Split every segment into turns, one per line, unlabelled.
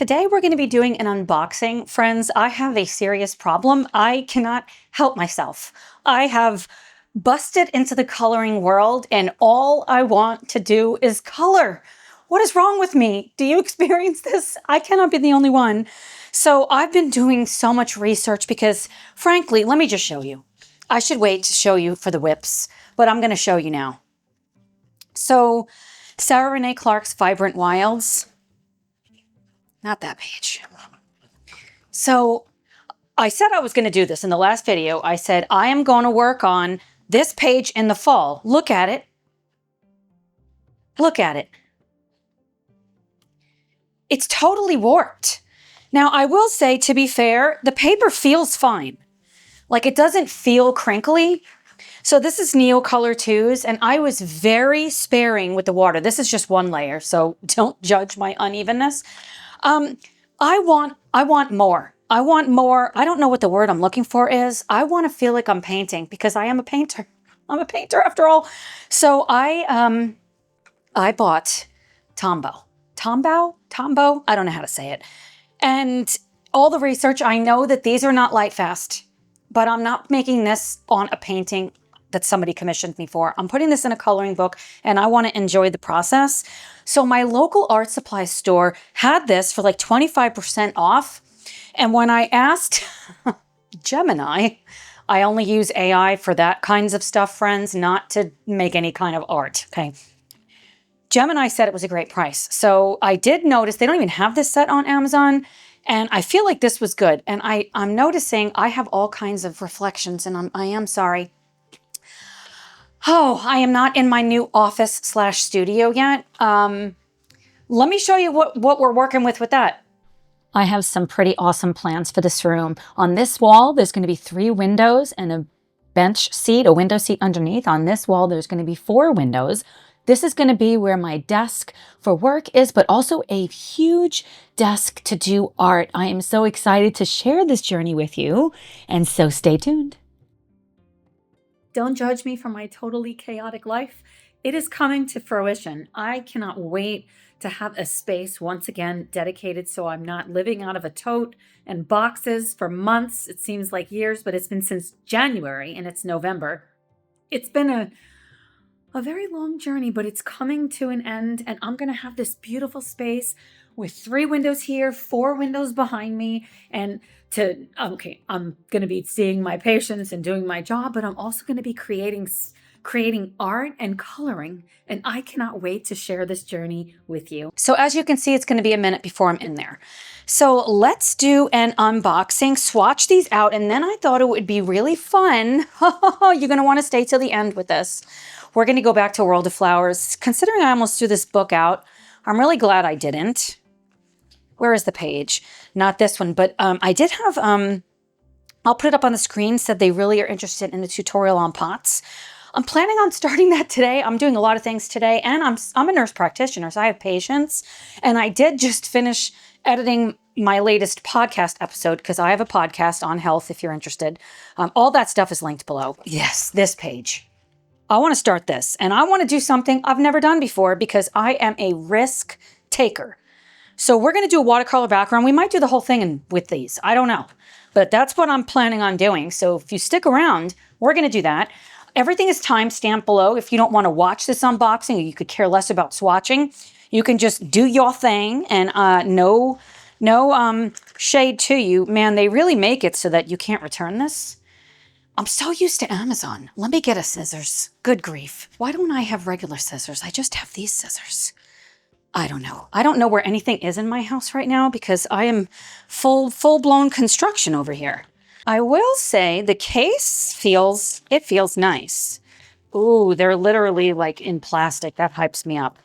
Today we're going to be doing an unboxing. Friends, I have a serious problem. I cannot help myself. I have busted into the coloring world and all I want to do is color. What is wrong with me? Do you experience this? I cannot be the only one. So I've been doing so much research because, frankly, let me just show you. I should wait to show you for the whips, but I'm going to show you now. So Sarah Renee Clark's Vibrant Wilds. Not that page. So I said I was going to do this in the last video. I said, I am going to work on this page in the fall. Look at it. Look at it. It's totally warped. Now, I will say, to be fair, the paper feels fine. Like, it doesn't feel crinkly. So this is Neocolor 2s, and I was very sparing with the water. This is just one layer, so don't judge my unevenness. I want more. I want more. I don't know what the word I'm looking for is. I want to feel like I'm painting because I am a painter. I'm a painter after all. So I bought Tombow. Tombow? I don't know how to say it. And all the research, I know that these are not light fast, but I'm not making this on a painting that somebody commissioned me for. I'm putting this in a coloring book and I want to enjoy the process. So my local art supply store had this for like 25% off. And when I asked Gemini, I only use AI for that kinds of stuff, friends, not to make any kind of art, okay? Gemini said it was a great price. So I did notice they don't even have this set on Amazon. And I feel like this was good. And I'm noticing I have all kinds of reflections and I am sorry. Oh, I am not in my new office/studio yet. Let me show you what we're working with that. I have some pretty awesome plans for this room. On this wall, there's going to be 3 windows and a bench seat, a window seat underneath. On this wall, there's going to be 4 windows. This is going to be where my desk for work is, but also a huge desk to do art. I am so excited to share this journey with you, and so stay tuned. Don't judge me for my totally chaotic life. It is coming to fruition. I cannot wait to have a space once again dedicated so I'm not living out of a tote and boxes for months. It seems like years, but it's been since January and it's November. It's been a very long journey, but it's coming to an end and I'm going to have this beautiful space with 3 windows here, 4 windows behind me, and I'm going to be seeing my patients and doing my job, but I'm also going to be creating art and coloring, and I cannot wait to share this journey with you. So as you can see, it's going to be a minute before I'm in there. So let's do an unboxing, swatch these out, and then I thought it would be really fun. You're going to want to stay till the end with this. We're going to go back to World of Flowers. Considering I almost threw this book out, I'm really glad I didn't. Where is the page? Not this one, but I did have, I'll put it up on the screen, said they really are interested in a tutorial on pots. I'm planning on starting that today. I'm doing a lot of things today, and I'm a nurse practitioner, so I have patients. And I did just finish editing my latest podcast episode because I have a podcast on health if you're interested. All that stuff is linked below. Yes, this page. I want to start this, and I want to do something I've never done before because I am a risk taker. So we're going to do a watercolor background. We might do the whole thing with these. I don't know. But that's what I'm planning on doing. So if you stick around, we're going to do that. Everything is timestamped below. If you don't want to watch this unboxing, or you could care less about swatching, you can just do your thing and no shade to you. Man, they really make it so that you can't return this. I'm so used to Amazon. Let me get a scissors. Good grief. Why don't I have regular scissors? I just have these scissors. I don't know. I don't know where anything is in my house right now because I am full-blown construction over here. I will say the case feels nice. Ooh, they're literally like in plastic. That hypes me up.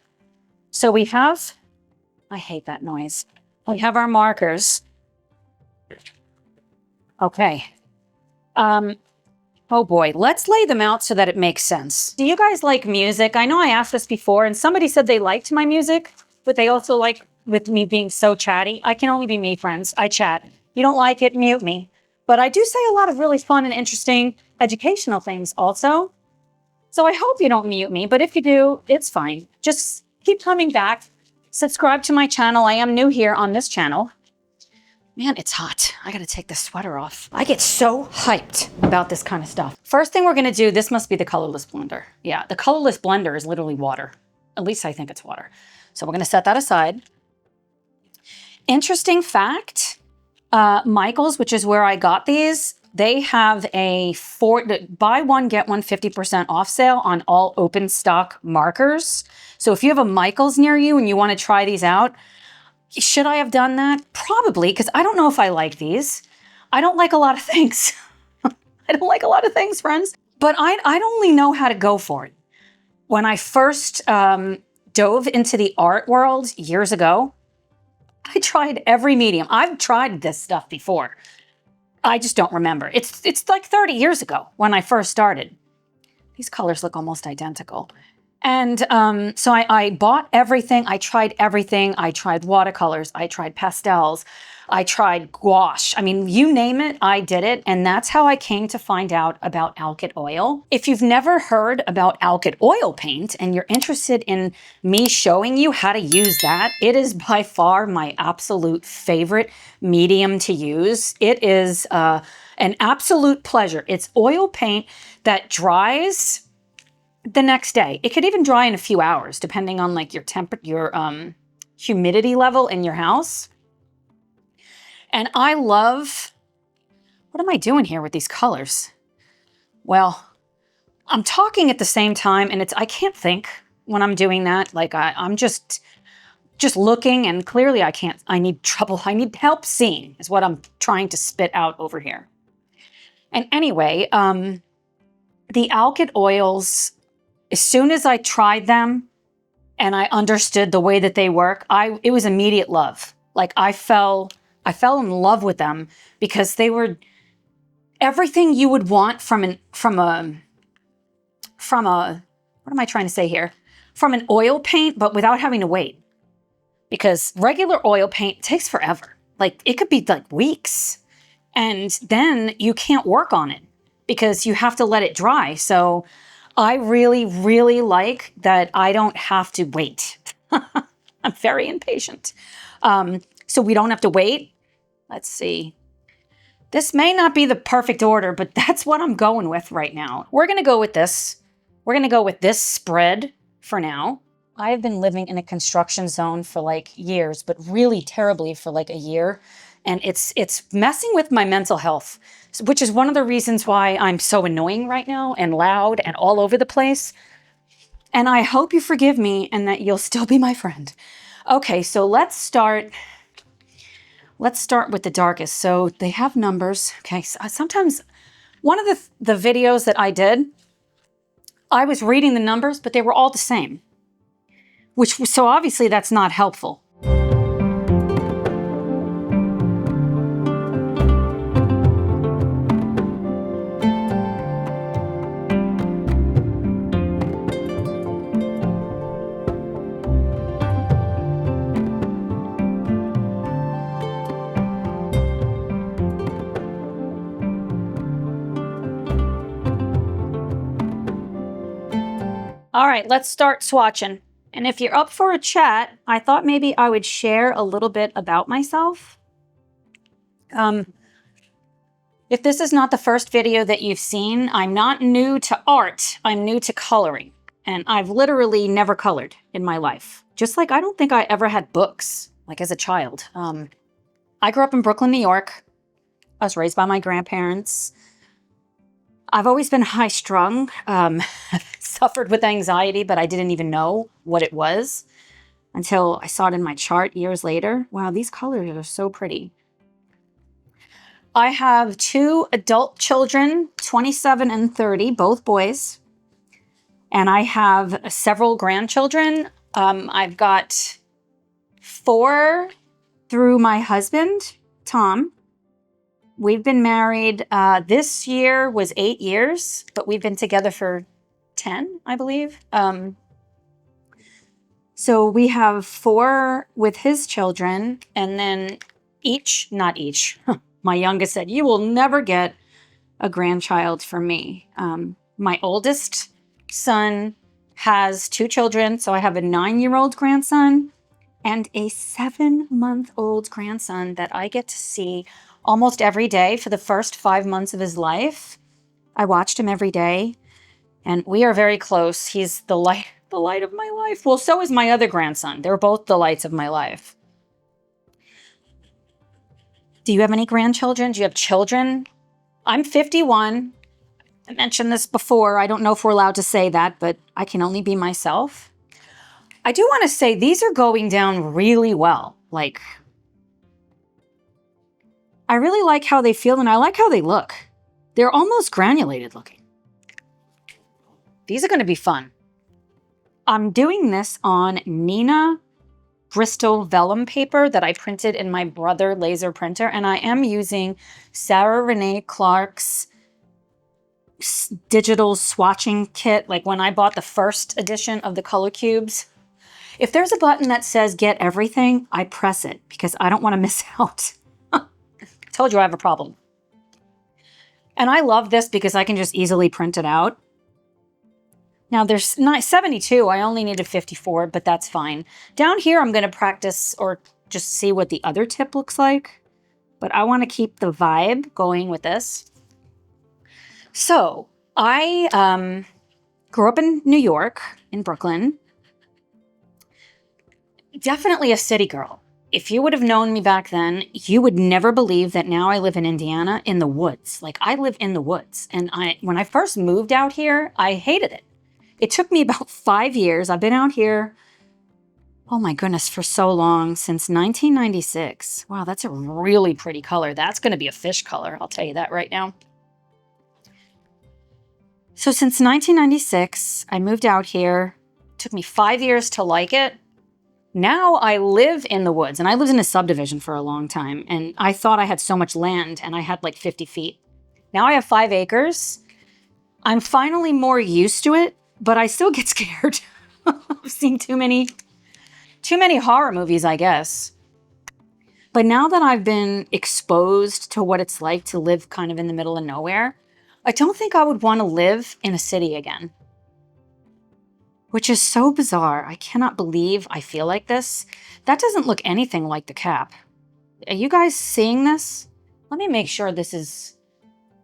So we have, I hate that noise. We have our markers. Okay. Oh boy, let's lay them out so that it makes sense. Do you guys like music? I know I asked this before and somebody said they liked my music, but they also like with me being so chatty. I can only be me, friends. I chat. You don't like it, mute me. But I do say a lot of really fun and interesting educational things also. So I hope you don't mute me, but if you do, it's fine. Just keep coming back. subscribe to my channel. I am new here on this channel. Man, it's hot. I gotta take this sweater off. I get so hyped about this kind of stuff. First thing we're gonna do, this must be the colorless blender. Yeah, the colorless blender is literally water. At least I think it's water. So we're gonna set that aside. Interesting fact, Michael's, which is where I got these, they have a buy one, get one 50% off sale on all open stock markers. So if you have a Michael's near you and you wanna try these out, should I have done that? Probably, because I don't know if I like these. I don't like a lot of things. I don't like a lot of things, friends. But I only know how to go for it. When I first dove into the art world years ago, I tried every medium. I've tried this stuff before. I just don't remember. It's like 30 years ago when I first started. These colors look almost identical. And so I bought everything. I tried everything. I tried watercolors. I tried pastels. I tried gouache. I mean, you name it, I did it. And that's how I came to find out about alkyd oil. If you've never heard about alkyd oil paint and you're interested in me showing you how to use that, it is by far my absolute favorite medium to use. It is an absolute pleasure. It's oil paint that dries the next day. It could even dry in a few hours, depending on like your humidity level in your house. And I love, what am I doing here with these colors? Well, I'm talking at the same time and I can't think when I'm doing that. Like I'm just looking, and clearly I need help seeing is what I'm trying to spit out over here. And anyway, the alkyd oils, as soon as I tried them and I understood the way that they work, it was immediate love. Like I fell in love with them because they were everything you would want from a what am I trying to say here? From an oil paint, but without having to wait. Because regular oil paint takes forever. Like it could be like weeks. And then you can't work on it because you have to let it dry. So I really, really like that I don't have to wait. I'm very impatient. So we don't have to wait. Let's see. This may not be the perfect order, but that's what I'm going with right now. We're going to go with this. We're going to go with this spread for now. I've been living in a construction zone for like years, but really terribly for like a year. And it's messing with my mental health, which is one of the reasons why I'm so annoying right now and loud and all over the place. And I hope you forgive me and that you'll still be my friend. Okay, so let's start with the darkest. So they have numbers. Okay, so sometimes one of the videos that I did, I was reading the numbers, but they were all the same. So obviously that's not helpful. All right, let's start swatching. And if you're up for a chat, I thought maybe I would share a little bit about myself. If this is not the first video that you've seen, I'm not new to art. I'm new to coloring. And I've literally never colored in my life. Just like I don't think I ever had books, like as a child. I grew up in Brooklyn, New York. I was raised by my grandparents. I've always been high-strung, suffered with anxiety, but I didn't even know what it was until I saw it in my chart years later. Wow, these colors are so pretty. I have 2 adult children, 27 and 30, both boys. And I have several grandchildren. I've got 4 through my husband, Tom. We've been married, this year was 8 years, but we've been together for 10, I believe. So we have 4 with his children, and then not each, my youngest said, you will never get a grandchild from me. My oldest son has 2 children, so I have a 9-year-old grandson and a 7-month-old grandson that I get to see almost every day for the first 5 months of his life. I watched him every day, and we are very close. He's the light of my life. Well, so is my other grandson. They're both the lights of my life. Do you have any grandchildren? Do you have children? I'm 51. I mentioned this before. I don't know if we're allowed to say that, but I can only be myself. I do want to say these are going down really well. Like, I really like how they feel, and I like how they look. They're almost granulated looking. These are going to be fun. I'm doing this on Nina Bristol vellum paper that I printed in my Brother laser printer, and I am using Sarah Renee Clark's digital swatching kit. Like when I bought the first edition of the color cubes, if there's a button that says get everything, I press it because I don't want to miss out. Told you I have a problem. And I love this because I can just easily print it out. Now there's 72, I only needed 54, but that's fine. Down here, I'm going to practice or just see what the other tip looks like. But I want to keep the vibe going with this. So I grew up in New York, in Brooklyn. Definitely a city girl. If you would have known me back then, you would never believe that now I live in Indiana in the woods. Like, I live in the woods. And when I first moved out here, I hated it. It took me about 5 years. I've been out here, oh my goodness, for so long, since 1996. Wow, that's a really pretty color. That's going to be a fish color, I'll tell you that right now. So since 1996, I moved out here. It took me 5 years to like it. Now I live in the woods, and I lived in a subdivision for a long time, and I thought I had so much land, and I had like 50 feet. Now I have 5 acres. I'm finally more used to it, but I still get scared. I've seen too many horror movies, I guess. But now that I've been exposed to what it's like to live kind of in the middle of nowhere, I don't think I would want to live in a city again. Which is so bizarre. I cannot believe I feel like this. That doesn't look anything like the cap. Are you guys seeing this? Let me make sure this is...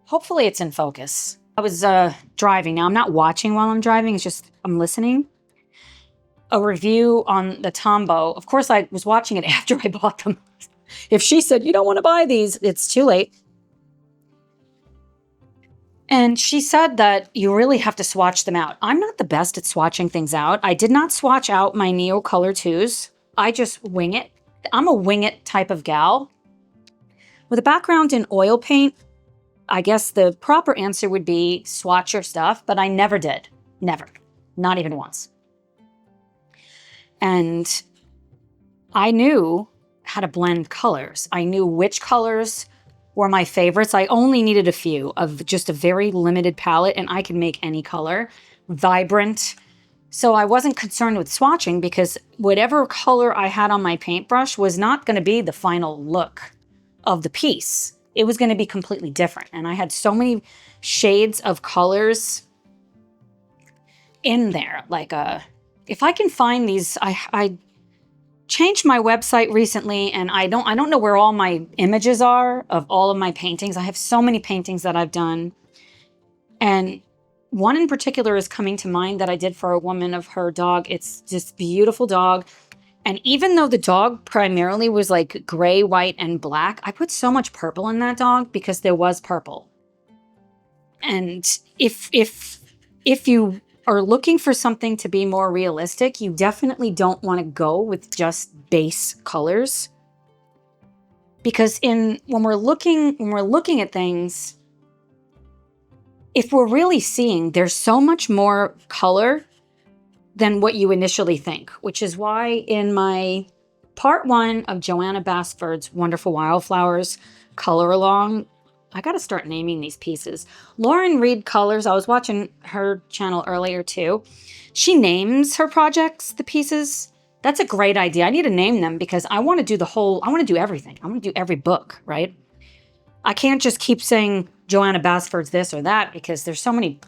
Hopefully it's in focus. I was driving. Now, I'm not watching while I'm driving. It's just I'm listening. A review on the Tombow. Of course, I was watching it after I bought them. If she said, you don't want to buy these, it's too late. And she said that you really have to swatch them out. I'm not the best at swatching things out. I did not swatch out my Neo Color 2s. I just wing it. I'm a wing it type of gal. With a background in oil paint, I guess the proper answer would be swatch your stuff, but I never did. Never. Not even once. And I knew how to blend colors. I knew which colors were my favorites. I only needed a few of just a very limited palette, and I could make any color. Vibrant. So I wasn't concerned with swatching because whatever color I had on my paintbrush was not going to be the final look of the piece. It was going to be completely different. And I had so many shades of colors in there. Like, if I can find these, I changed my website recently, and I don't know where all my images are of all of my paintings. I have so many paintings that I've done. And one in particular is coming to mind that I did for a woman of her dog. It's just beautiful dog. And even though the dog primarily was like gray, white, and black, I put so much purple in that dog because there was purple. And if you are looking for something to be more realistic, you definitely don't want to go with just base colors. Because when we're looking at things, if we're really seeing, there's so much more color than what you initially think, which is why in my part 1 of Joanna Basford's Wonderful Wildflowers color along, I got to start naming these pieces. Lauren Reed Colors, I was watching her channel earlier too. She names her projects, the pieces. That's a great idea. I need to name them because I want to do I want to do everything. I want to do every book, right? I can't just keep saying Joanna Basford's this or that because there's so many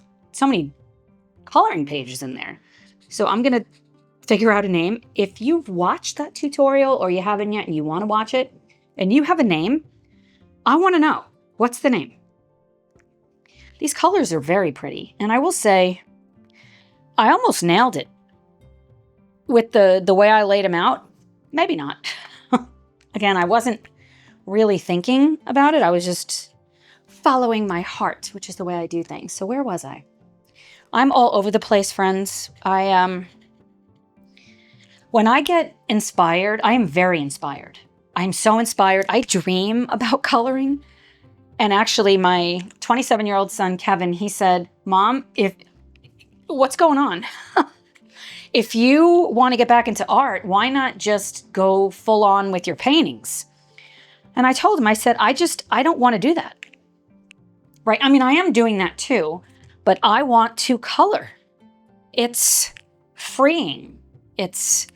coloring pages in there. So I'm going to figure out a name. If you've watched that tutorial or you haven't yet and you want to watch it and you have a name, I want to know, what's the name? These colors are very pretty. And I will say, I almost nailed it with the way I laid them out. Maybe not. Again, I wasn't really thinking about it. I was just following my heart, which is the way I do things. So where was I? I'm all over the place, friends. When I get inspired, I am very inspired. I'm so inspired. I dream about coloring. And actually, my 27-year-old son, Kevin, he said, Mom, what's going on? If you want to get back into art, why not just go full on with your paintings? And I told him, I said, I don't want to do that. Right? I mean, I am doing that too, but I want to color. It's freeing. It's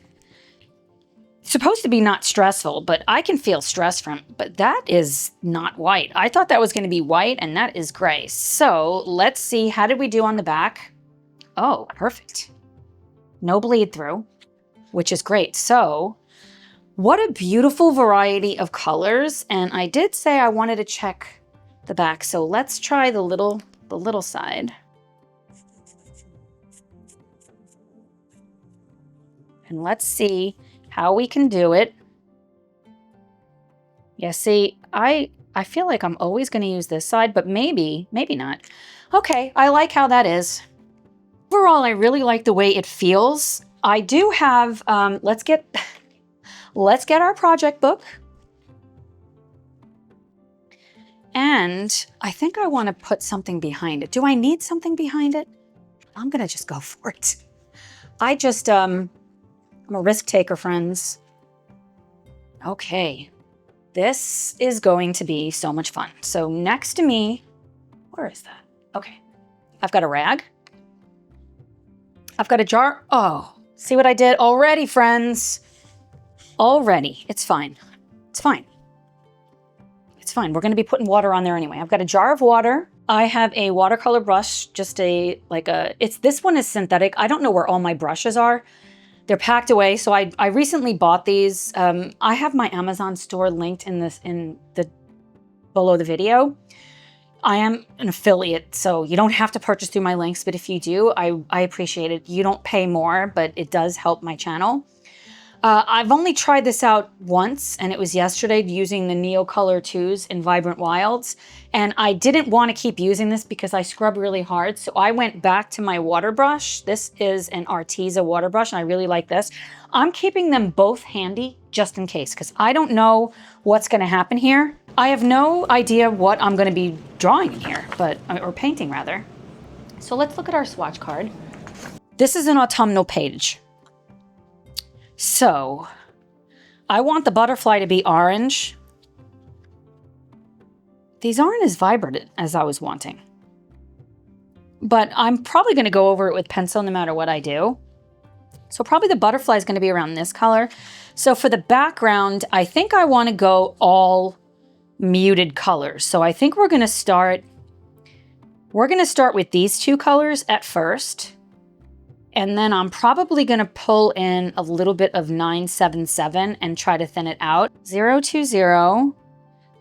supposed to be not stressful, but I can feel stress from it. But that is not white. I thought that was going to be white, and that is gray. So let's see, how did we do on the back? Oh, perfect. No bleed through, which is great. So what a beautiful variety of colors. And I did say I wanted to check the back. So let's try the little side. And let's see how we can do it. Yeah, see, I feel like I'm always going to use this side, but maybe not. Okay, I like how that is. Overall, I really like the way it feels. I do have, let's get our project book. And I think I want to put something behind it. Do I need something behind it? I'm going to just go for it. I'm a risk taker, friends. Okay. This is going to be so much fun. So next to me, where is that? Okay. I've got a rag. I've got a jar. Oh, see what I did already, friends? Already. It's fine. It's fine. It's fine. We're going to be putting water on there anyway. I've got a jar of water. I have a watercolor brush, this one is synthetic. I don't know where all my brushes are. They're packed away. So I recently bought these. I have my Amazon store linked below the video. I am an affiliate, so you don't have to purchase through my links, but if you do, I appreciate it. You don't pay more, but it does help my channel. I've only tried this out once, and it was yesterday using the Neocolor 2s in Vibrant Wilds. And I didn't want to keep using this because I scrub really hard. So I went back to my water brush. This is an Arteza water brush, and I really like this. I'm keeping them both handy just in case, because I don't know what's going to happen here. I have no idea what I'm going to be drawing in here, or painting rather. So let's look at our swatch card. This is an autumnal page. So, I want the butterfly to be orange. These aren't as vibrant as I was wanting. But I'm probably going to go over it with pencil no matter what I do. So probably the butterfly is going to be around this color. So for the background, I think I want to go all muted colors. So I think we're going to start with these two colors at first. And then I'm probably going to pull in a little bit of 977 and try to thin it out. 020,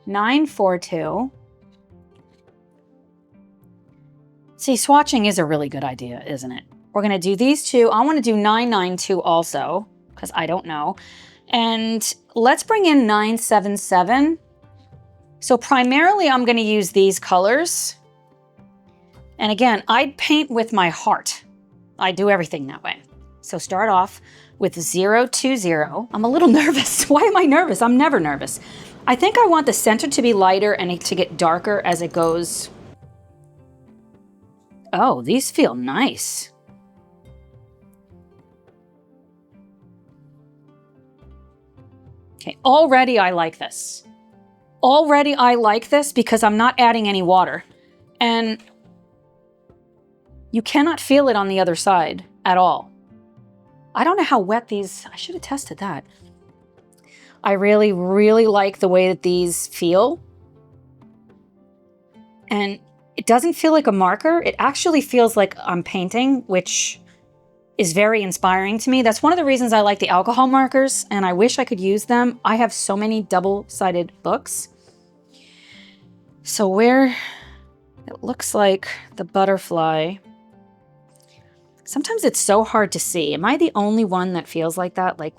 942. See, swatching is a really good idea, isn't it? We're going to do these two. I want to do 992 also, because I don't know. And let's bring in 977. So primarily I'm going to use these colors. And again, I paint with my heart. I do everything that way. So start off with 020. I'm a little nervous. Why am I nervous? I'm never nervous. I think I want the center to be lighter and it to get darker as it goes. Oh, these feel nice. Okay, already I like this. Already I like this because I'm not adding any water. And you cannot feel it on the other side at all. I don't know how wet these, I should have tested that. I really, really like the way that these feel. And it doesn't feel like a marker. It actually feels like I'm painting, which is very inspiring to me. That's one of the reasons I like the alcohol markers, and I wish I could use them. I have so many double-sided books. So where it looks like the butterfly, sometimes it's so hard to see. Am I the only one that feels like that? Like,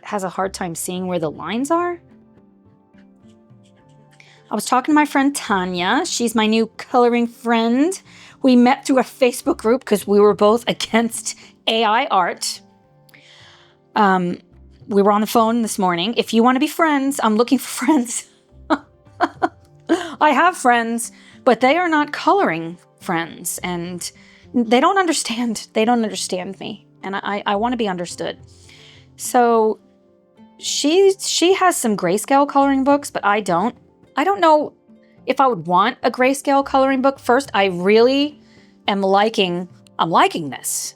has a hard time seeing where the lines are? I was talking to my friend Tanya. She's my new coloring friend. We met through a Facebook group because we were both against AI art. We were on the phone this morning. If you want to be friends, I'm looking for friends. I have friends, but they are not coloring friends, and they don't understand. They don't understand me, and I want to be understood. So she has some grayscale coloring books, but I don't. I don't know if I would want a grayscale coloring book. First, I really am liking this.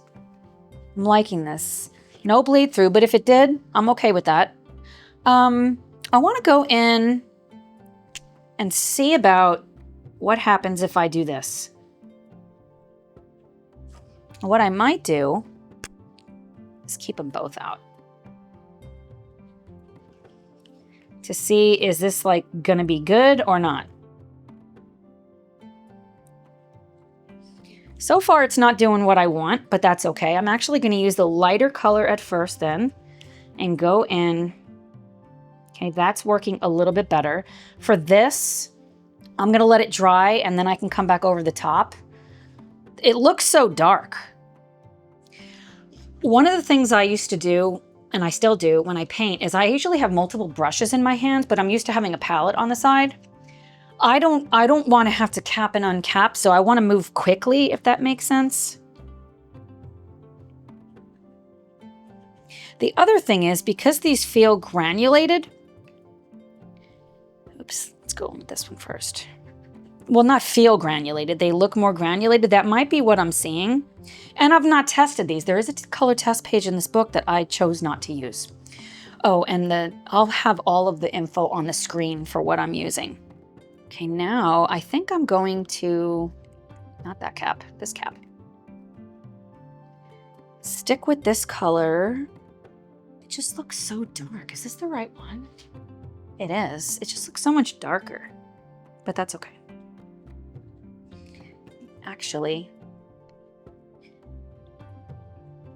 I'm liking this. No bleed through, but if it did, I'm okay with that. I want to go in and see about what happens if I do this. What I might do is keep them both out. To see, is this like gonna be good or not? So far it's not doing what I want, but that's okay. I'm actually gonna use the lighter color at first then and go in. Okay, that's working a little bit better. For this, I'm gonna let it dry and then I can come back over the top. It looks so dark. One of the things I used to do, and I still do when I paint, is I usually have multiple brushes in my hands, but I'm used to having a palette on the side. I don't want to have to cap and uncap, so I want to move quickly, if that makes sense. The other thing is, because these feel granulated, oops, let's go with this one first. Well, not feel granulated, they look more granulated. That might be what I'm seeing. And I've not tested these. There is a color test page in this book that I chose not to use. Oh, and I'll have all of the info on the screen for what I'm using. Okay, now I think I'm going to, not that cap, this cap. Stick with this color. It just looks so dark. Is this the right one? It is. It just looks so much darker, but that's okay. Actually,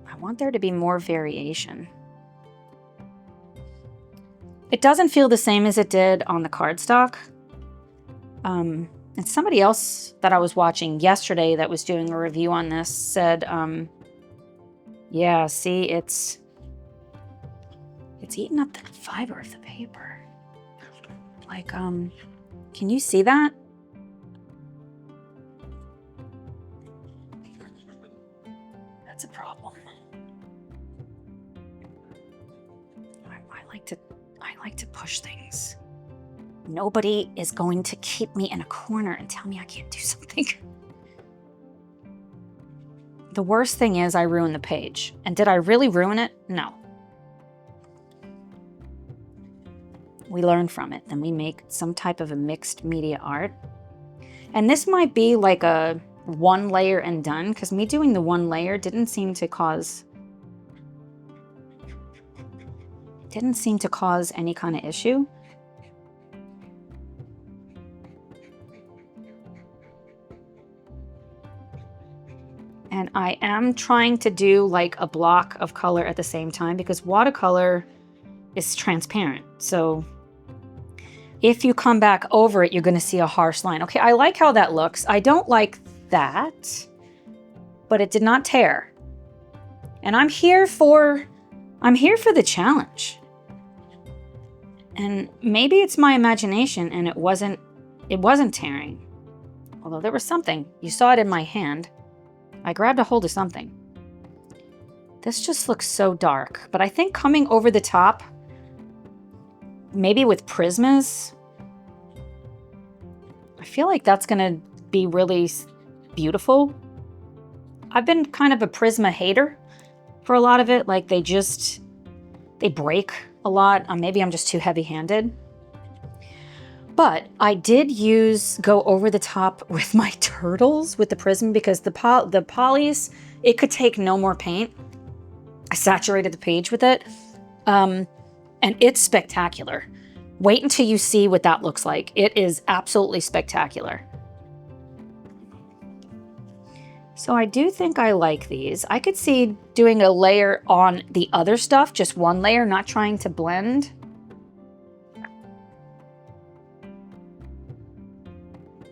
I want there to be more variation. It doesn't feel the same as it did on the cardstock. And somebody else that I was watching yesterday that was doing a review on this said, yeah, see, it's eating up the fiber of the paper. Like, can you see that? That's a problem. I like to push things. Nobody is going to keep me in a corner and tell me I can't do something. The worst thing is I ruined the page. And did I really ruin it? No. We learn from it, then we make some type of a mixed media art. And this might be like a one layer and done, because me doing the one layer didn't seem to cause any kind of issue. And I am trying to do like a block of color at the same time, because watercolor is transparent. So if you come back over it, you're going to see a harsh line. Okay, I like how that looks. I don't like that, but it did not tear. And I'm here for the challenge. And maybe it's my imagination and it wasn't tearing. Although there was something. You saw it in my hand. I grabbed a hold of something. This just looks so dark, but I think coming over the top, maybe with Prismas, I feel like that's gonna be really beautiful. I've been kind of a Prisma hater for a lot of it. Like they break a lot. Maybe I'm just too heavy-handed. But I did go over the top with my turtles with the Prism, because the polys, it could take no more paint. I saturated the page with it. And it's spectacular. Wait until you see what that looks like. It is absolutely spectacular. So I do think I like these. I could see doing a layer on the other stuff, just one layer, not trying to blend.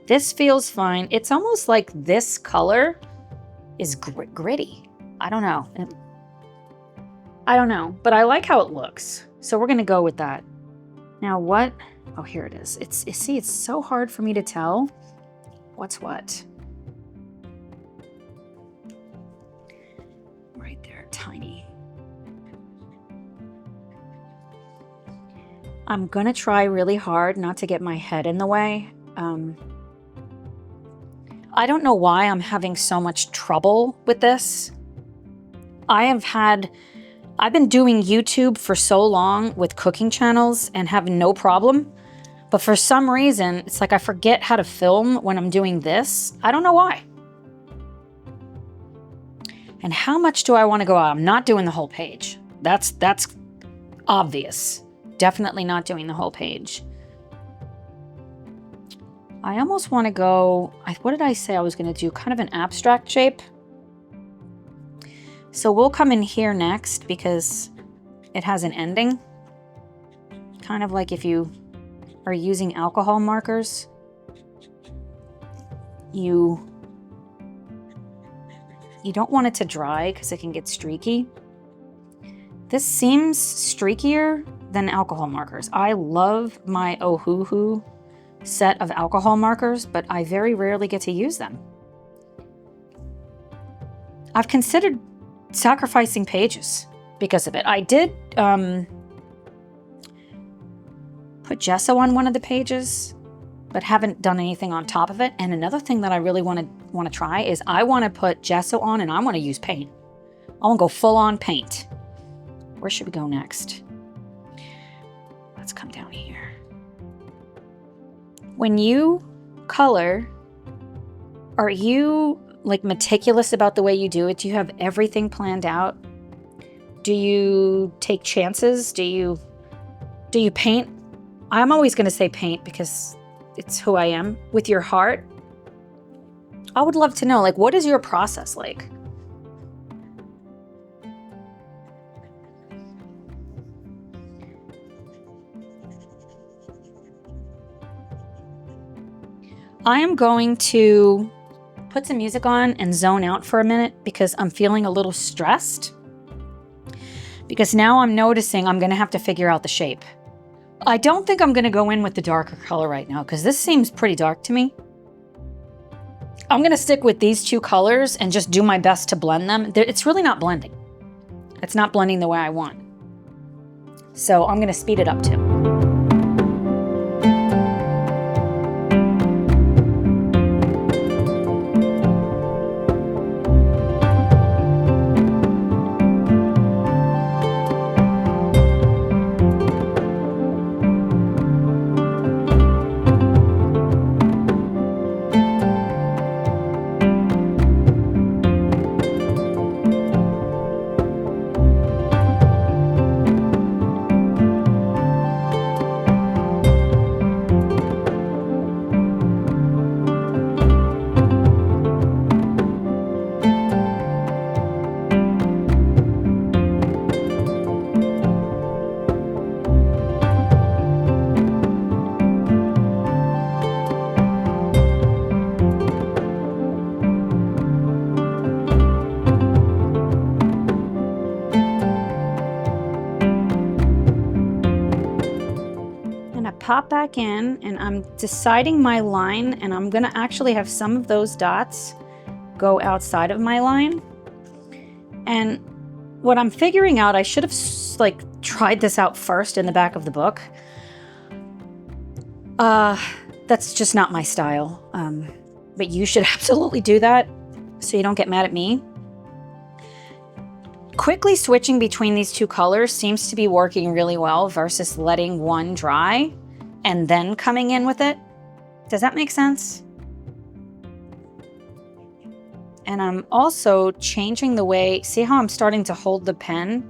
This feels fine. It's almost like this color is gritty. I don't know. I don't know, but I like how it looks. So we're gonna go with that. Now what? Oh, here it is. See, it's so hard for me to tell what's what. Right there, tiny. I'm gonna try really hard not to get my head in the way. I don't know why I'm having so much trouble with this. I've been doing YouTube for so long with cooking channels and have no problem. But for some reason, it's like I forget how to film when I'm doing this. I don't know why. And how much do I want to go out? I'm not doing the whole page. That's obvious. Definitely not doing the whole page. I almost want to go, what did I say I was going to do? Kind of an abstract shape. So we'll come in here next because it has an ending. Kind of like if you are using alcohol markers, you don't want it to dry because it can get streaky. This seems streakier than alcohol markers. I love my Ohuhu set of alcohol markers, but I very rarely get to use them. I've considered sacrificing pages because of it. I did put gesso on one of the pages, but haven't done anything on top of it. And another thing that I really want to try is I want to put gesso on and I want to use paint. I want to go full on paint. Where should we go next? Let's come down here. When you color, are you like meticulous about the way you do it? Do you have everything planned out? Do you take chances? Do you paint? I'm always going to say paint because it's who I am. With your heart? I would love to know, like, what is your process like? I am going to put some music on and zone out for a minute because I'm feeling a little stressed. Because now I'm noticing I'm going to have to figure out the shape. I don't think I'm going to go in with the darker color right now because this seems pretty dark to me. I'm going to stick with these two colors and just do my best to blend them. It's really not blending. It's not blending the way I want. So I'm going to speed it up too. Pop back in and I'm deciding my line, and I'm gonna actually have some of those dots go outside of my line. And what I'm figuring out, I should have like tried this out first in the back of the book. That's just not my style. But you should absolutely do that so you don't get mad at me. Quickly switching between these two colors seems to be working really well versus letting one dry and then coming in with it. Does that make sense? And I'm also changing the way, see how I'm starting to hold the pen,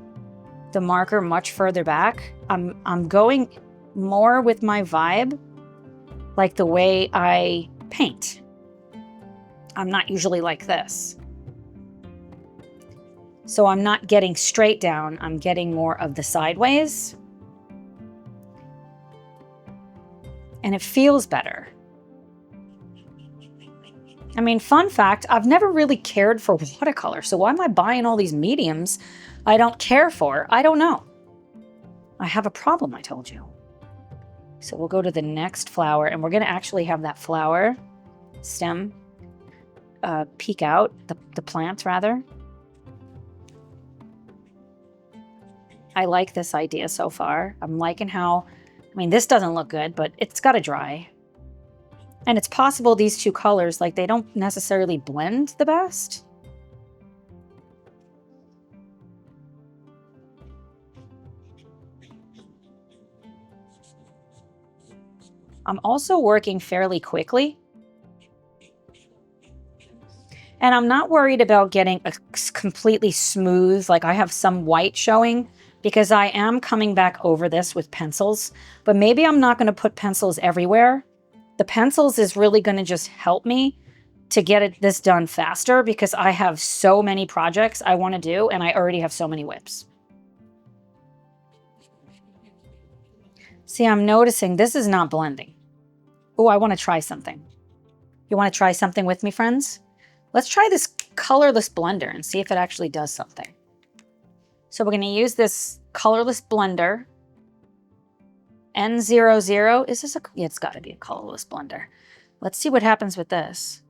the marker much further back? I'm going more with my vibe, like the way I paint. I'm not usually like this. So I'm not getting straight down, I'm getting more of the sideways. And it feels better. I mean, fun fact, I've never really cared for watercolor, so why am I buying all these mediums I don't care for? I don't know. I have a problem, I told you. So we'll go to the next flower, and we're going to actually have that flower stem peek out, the plant, rather. I like this idea so far. I'm liking how, I mean, this doesn't look good, but it's got to dry. And it's possible these two colors, like, they don't necessarily blend the best. I'm also working fairly quickly. And I'm not worried about getting a completely smooth, like I have some white showing, because I am coming back over this with pencils. But maybe I'm not going to put pencils everywhere. The pencils is really going to just help me to get this done faster, because I have so many projects I want to do, and I already have so many whips. See, I'm noticing this is not blending. Oh, I want to try something. You want to try something with me, friends? Let's try this colorless blender and see if it actually does something. So we're going to use this colorless blender. N00. Is this a... Yeah, it's got to be a colorless blender. Let's see what happens with this.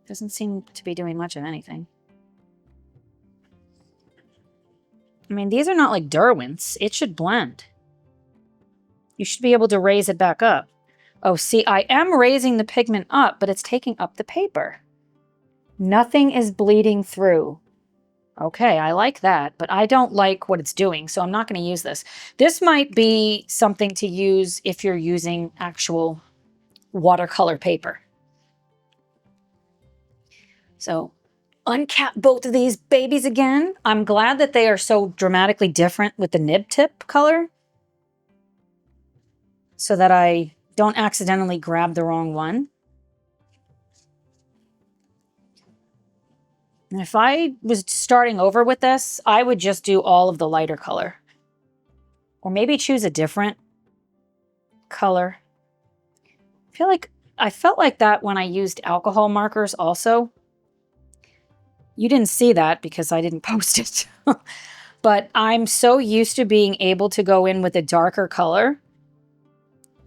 Doesn't seem to be doing much of anything. I mean, these are not like Derwents. It should blend. You should be able to raise it back up. Oh, see, I am raising the pigment up, but it's taking up the paper. Nothing is bleeding through. Okay, I like that, but I don't like what it's doing, so I'm not going to use this. This might be something to use if you're using actual watercolor paper. So, uncap both of these babies again. I'm glad that they are so dramatically different with the nib tip color, so that I don't accidentally grab the wrong one. And if I was starting over with this, I would just do all of the lighter color. Or maybe choose a different color. I felt like that when I used alcohol markers also. You didn't see that because I didn't post it. But I'm so used to being able to go in with a darker color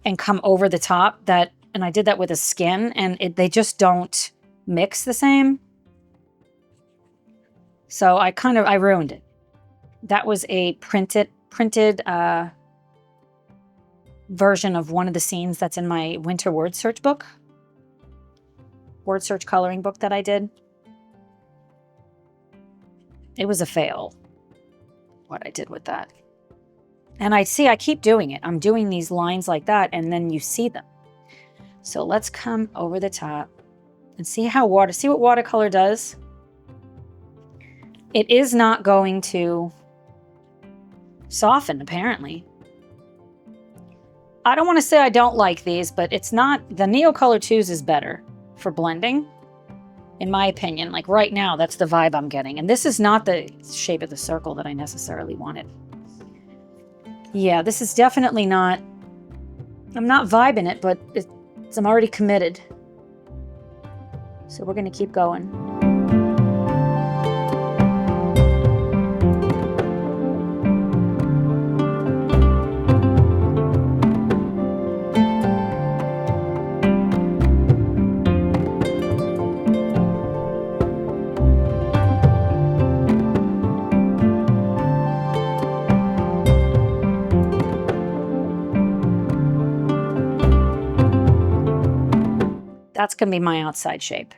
and come over the top that, and I did that with a skin, and they just don't mix the same. So I ruined it. That was a printed version of one of the scenes that's in my winter word search book. Word search coloring book that I did. It was a fail, what I did with that. And I keep doing it. I'm doing these lines like that, and then you see them. So let's come over the top and see what watercolor does. It is not going to soften, apparently. I don't want to say I don't like these, but it's not, the Neocolor 2s is better for blending, in my opinion. Like right now, that's the vibe I'm getting. And this is not the shape of the circle that I necessarily wanted. Yeah, this is definitely not, I'm not vibing it, but I'm already committed. So we're going to keep going. That's going to be my outside shape.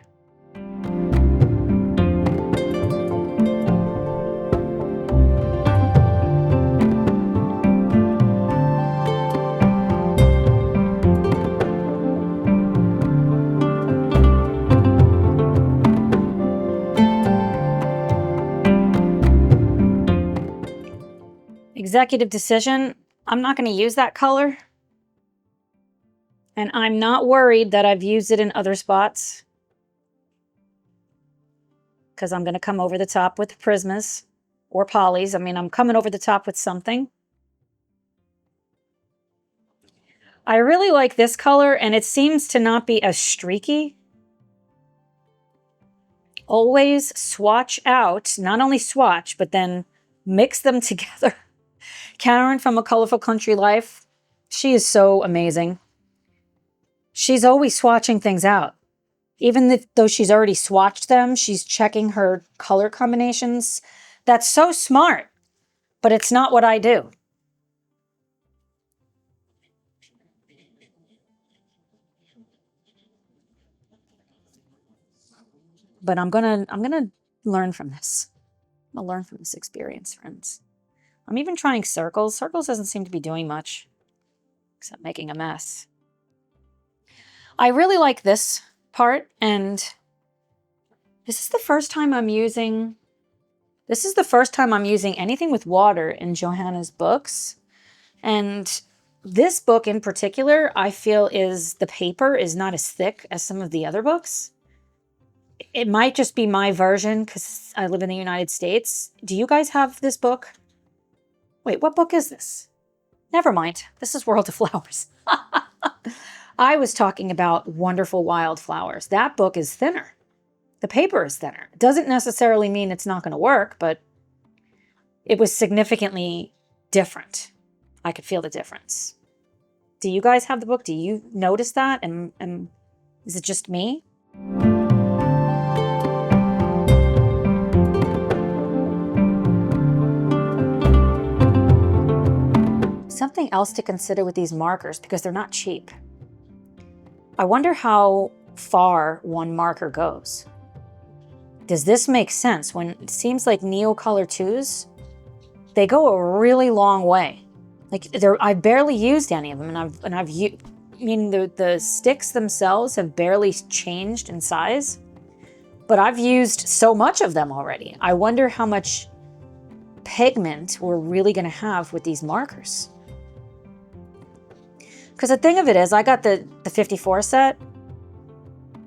executive decision. I'm not going to use that color. And I'm not worried that I've used it in other spots, because I'm going to come over the top with the Prismas or polys. I mean, I'm coming over the top with something. I really like this color, and it seems to not be as streaky. Always swatch out, not only swatch, but then mix them together. Karen from A Colorful Country Life, she is so amazing. She's always swatching things out. Even though she's already swatched them, she's checking her color combinations. That's so smart, but it's not what I do. But I'm gonna learn from this. I'm gonna learn from this experience, friends. I'm even trying circles. Circles doesn't seem to be doing much, except making a mess. I really like this part, and this is the first time I'm using anything with water in Johanna's books. And this book in particular, I feel the paper is not as thick as some of the other books. It might just be my version because I live in the United States. Do you guys have this book? Wait, what book is this? Never mind. This is World of Flowers. I was talking about Wonderful Wildflowers. That book is thinner. The paper is thinner. It doesn't necessarily mean it's not going to work, but it was significantly different. I could feel the difference. Do you guys have the book? Do you notice that? And is it just me? Something else to consider with these markers, because they're not cheap. I wonder how far one marker goes. Does this make sense? When it seems like Neocolor 2s, they go a really long way. Like I barely used any of them, the sticks themselves have barely changed in size, but I've used so much of them already. I wonder how much pigment we're really going to have with these markers. Because the thing of it is, I got the 54 set.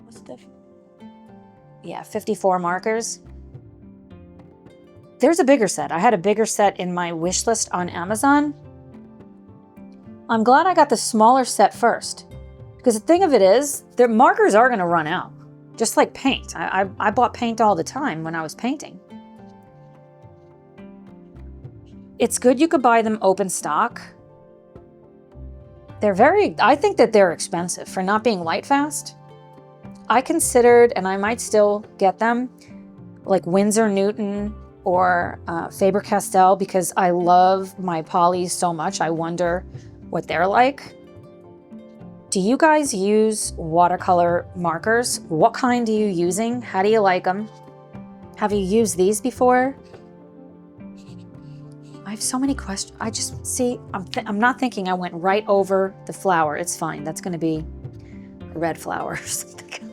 What's the... Yeah, 54 markers. There's a bigger set. I had a bigger set in my wish list on Amazon. I'm glad I got the smaller set first. Because the thing of it is, the markers are going to run out. Just like paint. I bought paint all the time when I was painting. It's good you could buy them open stock. I think that they're expensive for not being light fast. I considered, and I might still get them, like Winsor Newton or Faber-Castell, because I love my polys so much. I wonder what they're like. Do you guys use watercolor markers? What kind are you using? How do you like them? Have you used these before? I have so many questions. I just, see, I'm not thinking. I went right over the flower. It's fine. That's going to be a red flower or something.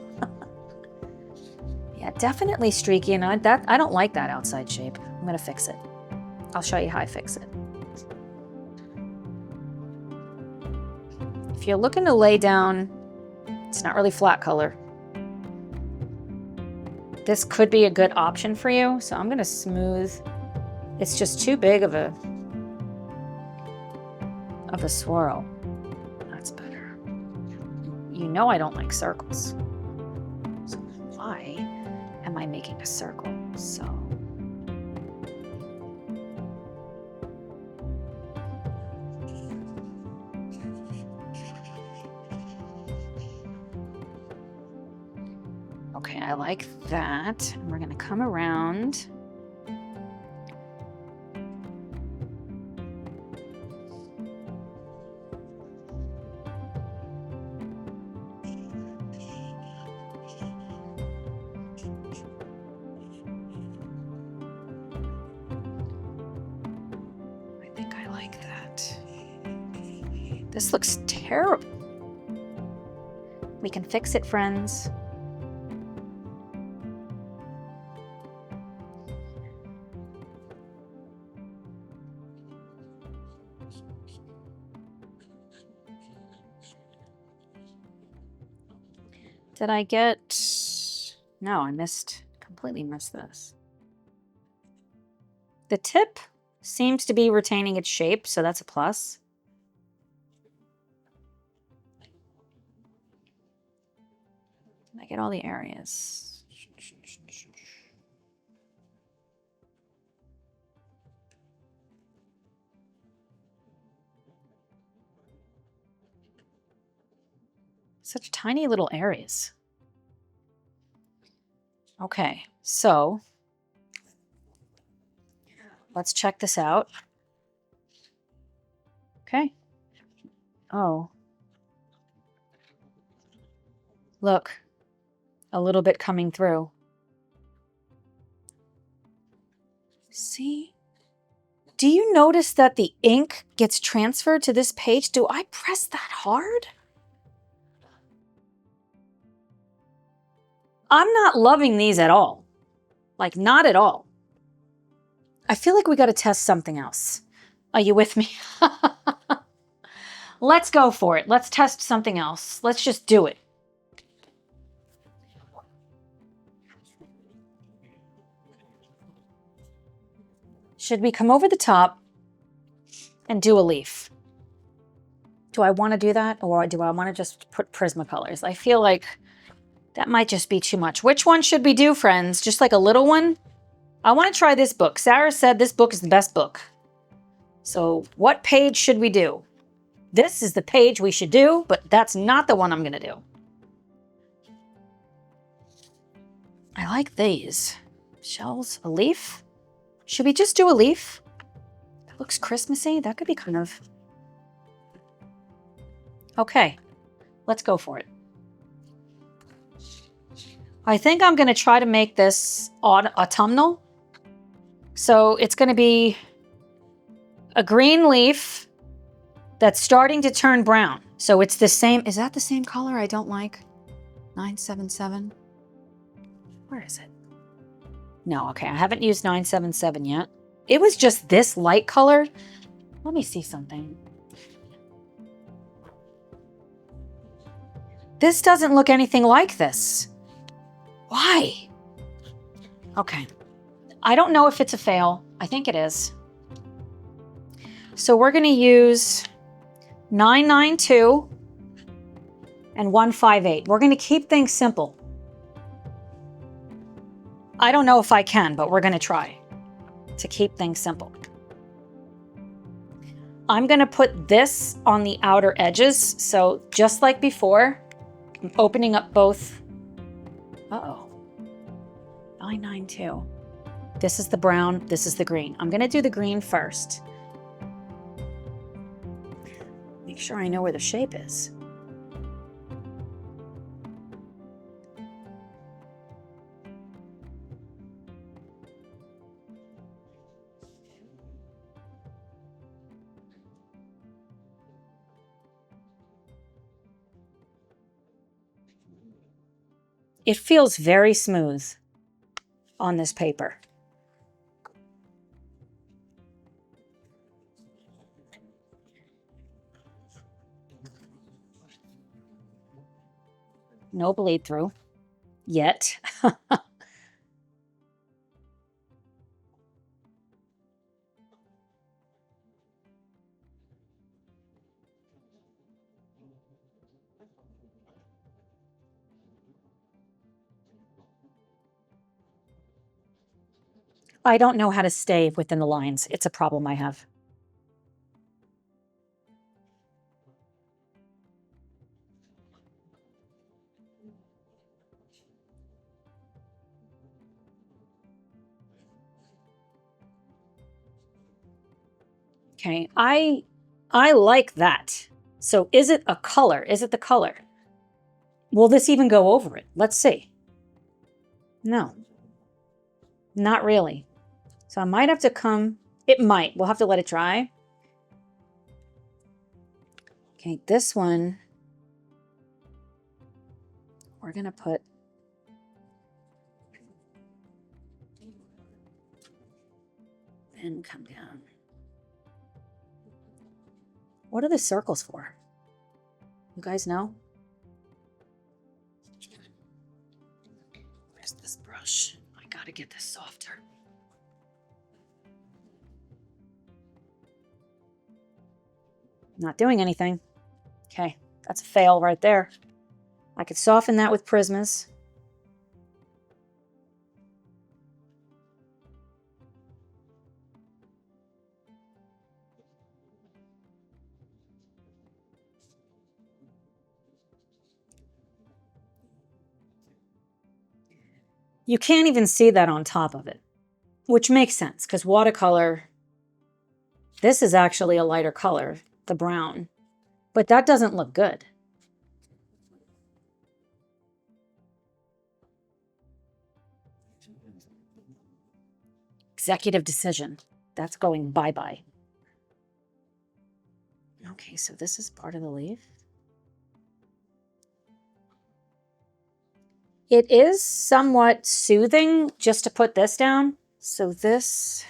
Yeah, definitely streaky, and I don't like that outside shape. I'm going to fix it. I'll show you how I fix it. If you're looking to lay down, it's not really flat color. This could be a good option for you, so I'm going to smooth. It's just too big of a swirl. That's better. You know I don't like circles. So why am I making a circle? So okay, I like that. And we're going to come around. This looks terrible. We can fix it, friends. Did I get... No, I completely missed this. The tip seems to be retaining its shape, so that's a plus. Did I get all the areas? Such tiny little areas. Okay, so let's check this out. Okay. Oh. Look, a little bit coming through. See? Do you notice that the ink gets transferred to this page? Do I press that hard? I'm not loving these at all. Like, not at all. I feel like we got to test something else. Are you with me? Let's go for it. Let's test something else. Let's just do it. Should we come over the top and do a leaf? Do I want to do that, or do I want to just put Prismacolors? I feel like that might just be too much. Which one should we do, friends? Just like a little one? I want to try this book. Sarah said this book is the best book. So what page should we do? This is the page we should do, but that's not the one I'm going to do. I like these. Shells, a leaf? Should we just do a leaf? That looks Christmassy. That could be kind of... Okay, let's go for it. I think I'm going to try to make this autumnal. So it's going to be a green leaf that's starting to turn brown. So it's the same. Is that the same color I don't like? 977. Where is it? No, okay. I haven't used 977 yet. It was just this light color. Let me see something. This doesn't look anything like this. Why? Okay. I don't know if it's a fail. I think it is. So we're going to use 992 and 158. We're going to keep things simple. I don't know if I can, but we're going to try to keep things simple. I'm going to put this on the outer edges. So just like before, I'm opening up both. Uh-oh. 992. This is the brown, this is the green. I'm going to do the green first. Make sure I know where the shape is. It feels very smooth on this paper. No bleed through yet. I don't know how to stay within the lines. It's a problem I have. Okay, I like that. So is it a color? Is it the color? Will this even go over it? Let's see. No, not really. So I might have to come, it might, we'll have to let it dry. Okay, this one, we're gonna put and come down. What are the circles for? You guys know? Where's this brush? I gotta get this softer. Not doing anything. Okay, that's a fail right there. I could soften that with Prismas. You can't even see that on top of it, which makes sense because watercolor, this is actually a lighter color, the brown, but that doesn't look good. Executive decision. That's going bye-bye. Okay, so this is part of the leaf. It is somewhat soothing just to put this down. So this,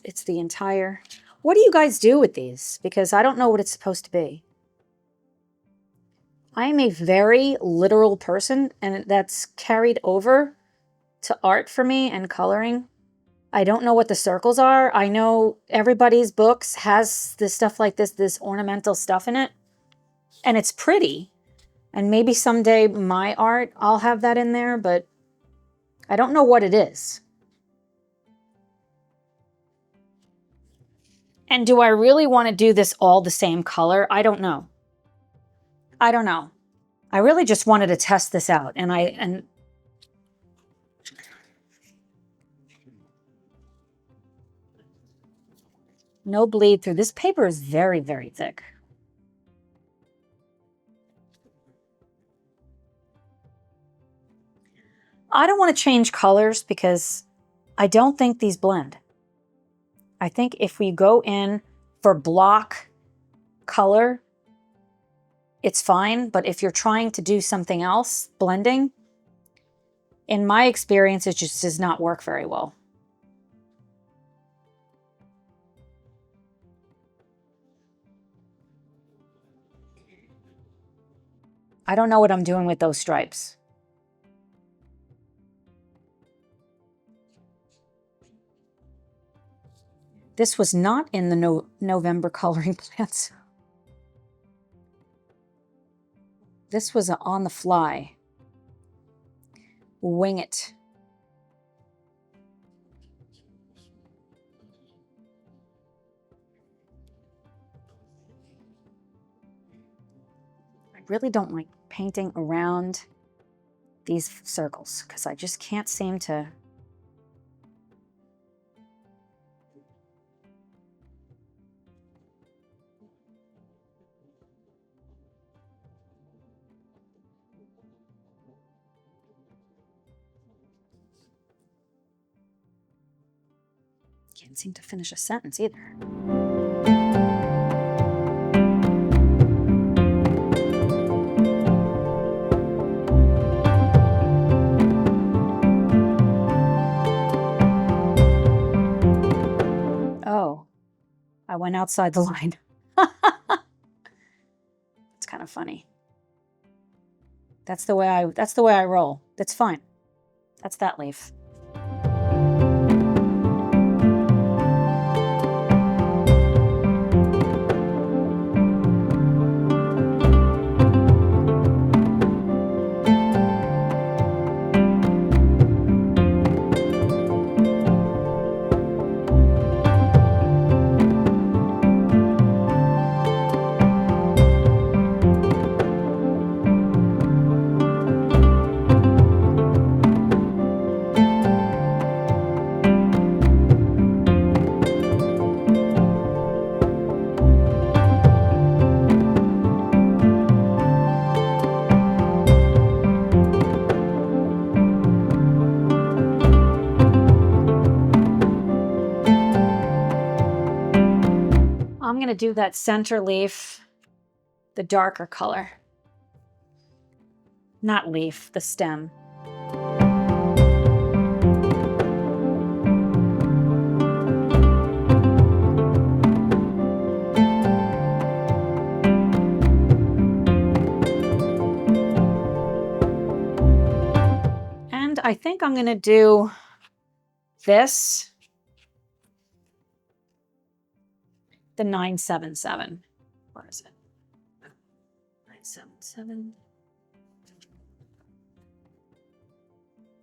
it's the entire... What do you guys do with these? Because I don't know what it's supposed to be. I am a very literal person, and that's carried over to art for me and coloring. I don't know what the circles are. I know everybody's books has this stuff like this ornamental stuff in it, and it's pretty. And maybe someday my art, I'll have that in there, but I don't know what it is. And do I really want to do this all the same color? I don't know. I don't know. I really just wanted to test this out, and no bleed through. This paper is very, very thick. I don't want to change colors because I don't think these blend. I think if we go in for block color, it's fine. But if you're trying to do something else, blending, in my experience, it just does not work very well. I don't know what I'm doing with those stripes. This was not in the November coloring plans. This was on the fly. Wing it. I really don't like painting around these circles because I just can't seem to... Can't seem to finish a sentence either. Oh, I went outside the line. It's kind of funny. That's the way I roll. That's fine. That's that leaf. I'm going to do that center leaf, the darker color. Not leaf, the stem. And I think I'm going to do this, the 977. Where is it? 977.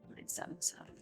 977.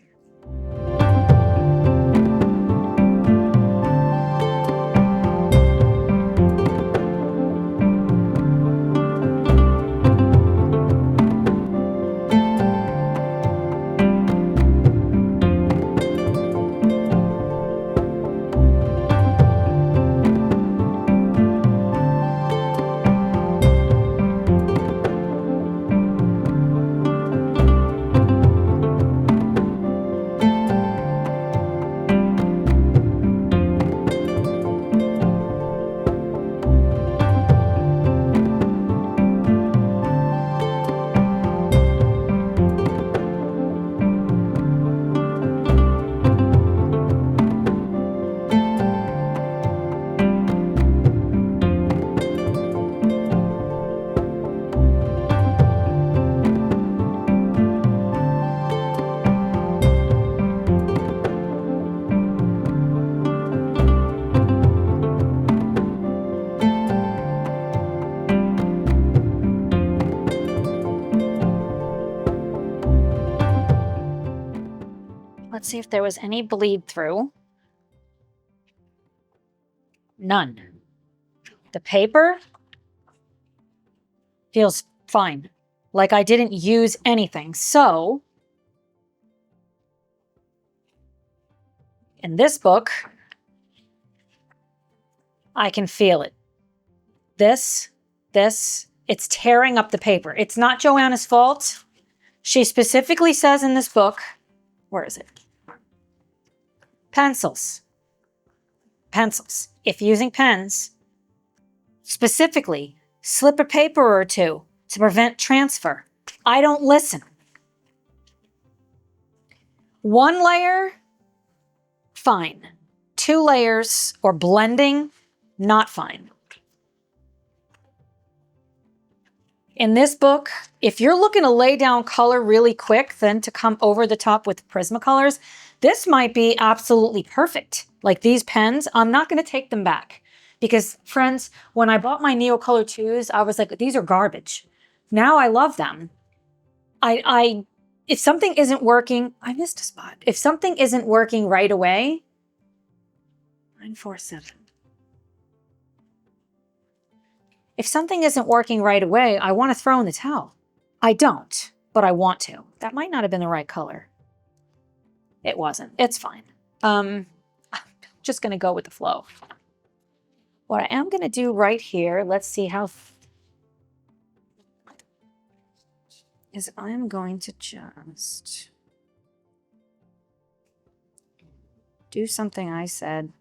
Let's see if there was any bleed through. None. The paper feels fine, like I didn't use anything. So, in this book, I can feel it. This, it's tearing up the paper. It's not Joanna's fault. She specifically says in this book, where is it? Pencils. Pencils. If using pens, specifically, slip a paper or two to prevent transfer. I don't listen. One layer, fine. Two layers or blending, not fine. In this book, if you're looking to lay down color really quick, then to come over the top with Prismacolors, this might be absolutely perfect. Like these pens, I'm not going to take them back. Because friends, when I bought my Neocolor 2s, I was like, these are garbage. Now I love them. If something isn't working, I missed a spot. If something isn't working right away, 947. If something isn't working right away, I want to throw in the towel. I don't, but I want to. That might not have been the right color. It wasn't. It's fine. I'm just going to go with the flow. What I am going to do right here, let's see how... is I'm going to just do something I said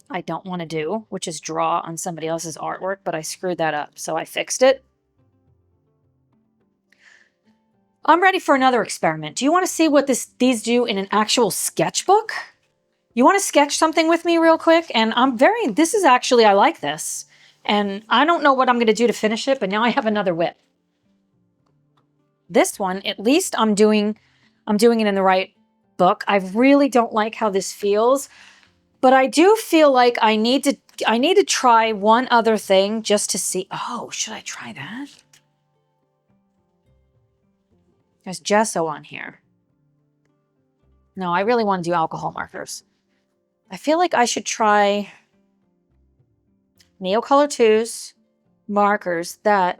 I don't want to do, which is draw on somebody else's artwork, but I screwed that up, so I fixed it. I'm ready for another experiment. Do you want to see what these do in an actual sketchbook? You want to sketch something with me real quick? And this is actually, I like this. And I don't know what I'm going to do to finish it, but now I have another whip. This one, at least I'm doing it in the right book. I really don't like how this feels. But I do feel like I need to try one other thing just to see. Oh, should I try that? There's gesso on here. No, I really want to do alcohol markers. I feel like I should try Neocolor 2s, markers that...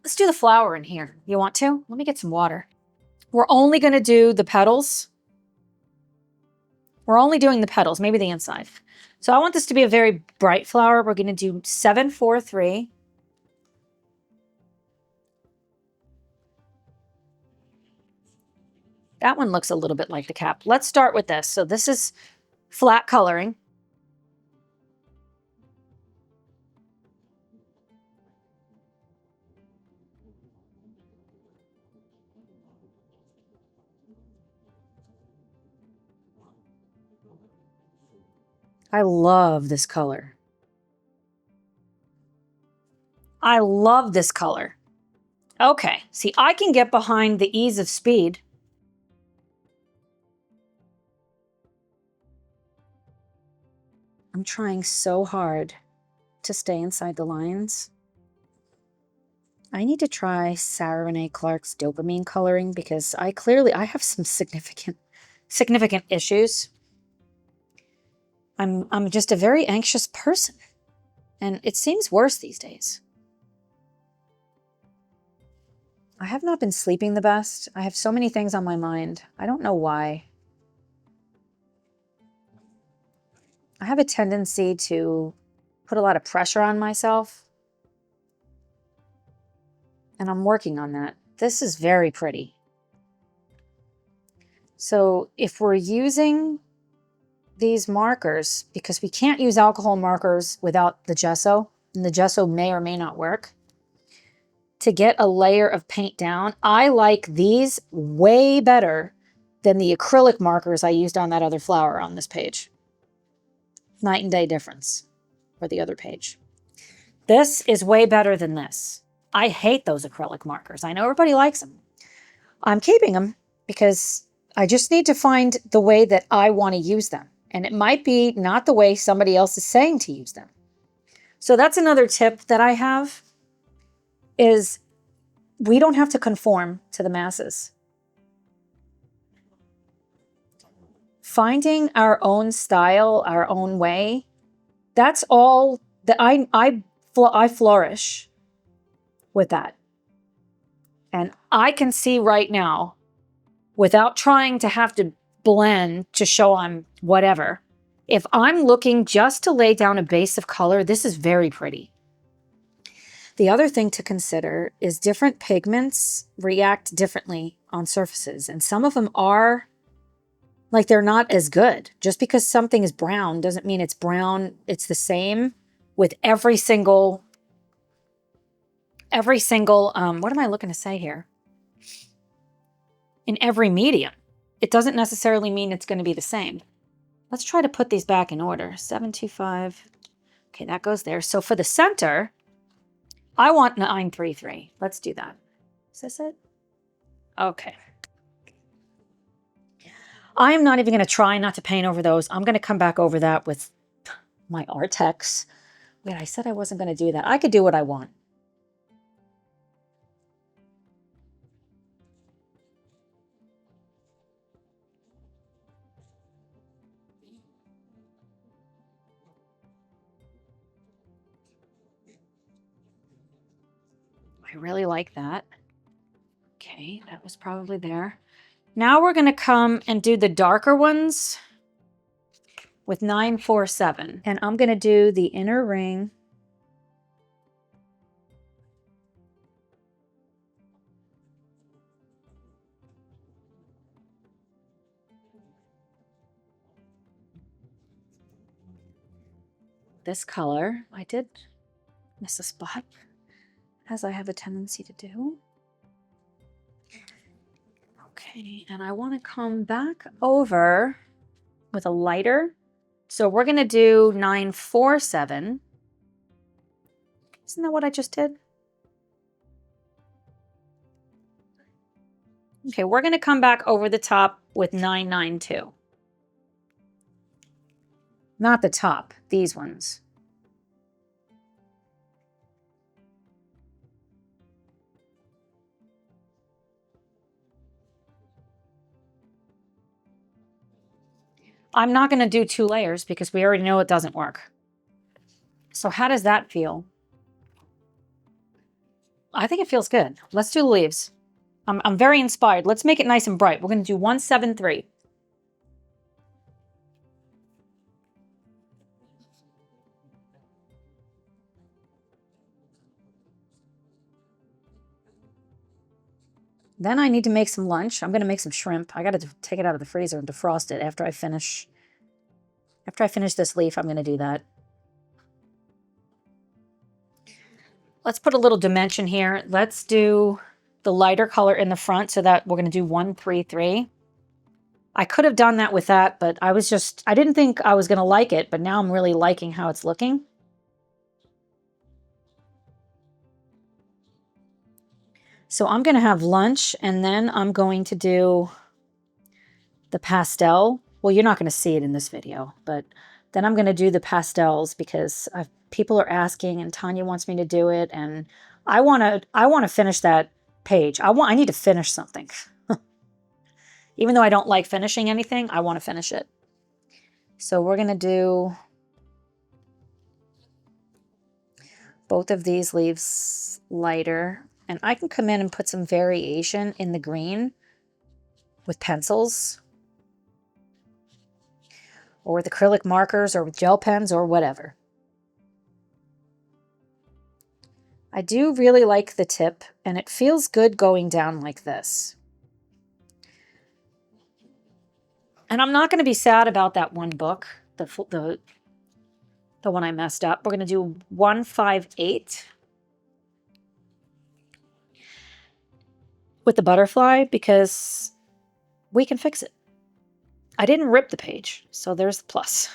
Let's do the flower in here. You want to? Let me get some water. We're only going to do the petals. We're only doing the petals, maybe the inside. So I want this to be a very bright flower. We're going to do 743. That one looks a little bit like the cap. Let's start with this. So this is flat coloring. I love this color. I love this color. Okay, see, I can get behind the ease of speed. I'm trying so hard to stay inside the lines. I need to try Sarah Renee Clark's dopamine coloring because I have some significant issues. I'm just a very anxious person, and it seems worse these days. I have not been sleeping the best. I have so many things on my mind. I don't know why. I have a tendency to put a lot of pressure on myself, and I'm working on that. This is very pretty. So if we're using these markers, because we can't use alcohol markers without the gesso, and the gesso may or may not work, to get a layer of paint down, I like these way better than the acrylic markers I used on that other flower on this page. Night and day difference for the other page. This is way better than this. I hate those acrylic markers. I know everybody likes them. I'm keeping them because I just need to find the way that I want to use them. And it might be not the way somebody else is saying to use them. So that's another tip that I have, is we don't have to conform to the masses. Finding our own style, our own way, that's all that I flourish with that. And I can see right now, without trying to have to blend to show I'm whatever, if I'm looking just to lay down a base of color, this is very pretty. The other thing to consider is different pigments react differently on surfaces. And some of them are, like, they're not as good. Just because something is brown doesn't mean it's brown. It's the same with every single, what am I looking to say here? In every medium. It doesn't necessarily mean it's going to be the same. Let's try to put these back in order. 725. Okay, that goes there. So for the center, I want 933. Let's do that. Is this it? Okay. I am not even going to try not to paint over those. I'm going to come back over that with my Artex. Wait, I said I wasn't going to do that. I could do what I want. I really like that. Okay, that was probably there. Now we're going to come and do the darker ones with 947. And I'm going to do the inner ring. This color, I did miss a spot, as I have a tendency to do. Okay, and I want to come back over with a lighter. So we're going to do 947. Isn't that what I just did? Okay, we're going to come back over the top with 992. Not the top, these ones. I'm not going to do 2 layers because we already know it doesn't work. So how does that feel? I think it feels good. Let's do the leaves. I'm very inspired. Let's make it nice and bright. We're going to do 173. Then I need to make some lunch. I'm going to make some shrimp. I got to take it out of the freezer and defrost it after I finish. After I finish this leaf, I'm going to do that. Let's put a little dimension here. Let's do the lighter color in the front so that we're going to do 133. I could have done that with that, but I didn't think I was going to like it, but now I'm really liking how it's looking. So I'm going to have lunch, and then I'm going to do the pastel. Well, you're not going to see it in this video, but then I'm going to do the pastels because people are asking, and Tanya wants me to do it, and I want to finish that page. I need to finish something. Even though I don't like finishing anything, I want to finish it. So we're going to do both of these leaves lighter, and I can come in and put some variation in the green with pencils or with acrylic markers or with gel pens or whatever. I do really like the tip, and it feels good going down like this. And I'm not going to be sad about that one book, the one I messed up. We're going to do 158 with the butterfly because we can fix it. I didn't rip the page, so there's the plus.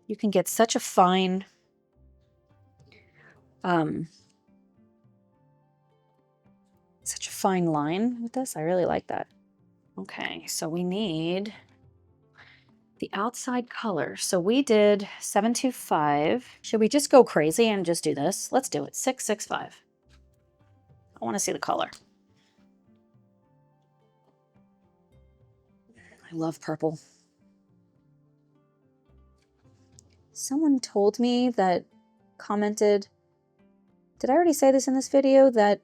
You can get such a fine line with this. I really like that. Okay, so we need the outside color. So we did 725. Should we just go crazy and just do this? Let's do it. 665. I want to see the color. I love purple. Someone told me that, commented, did I already say this in this video, that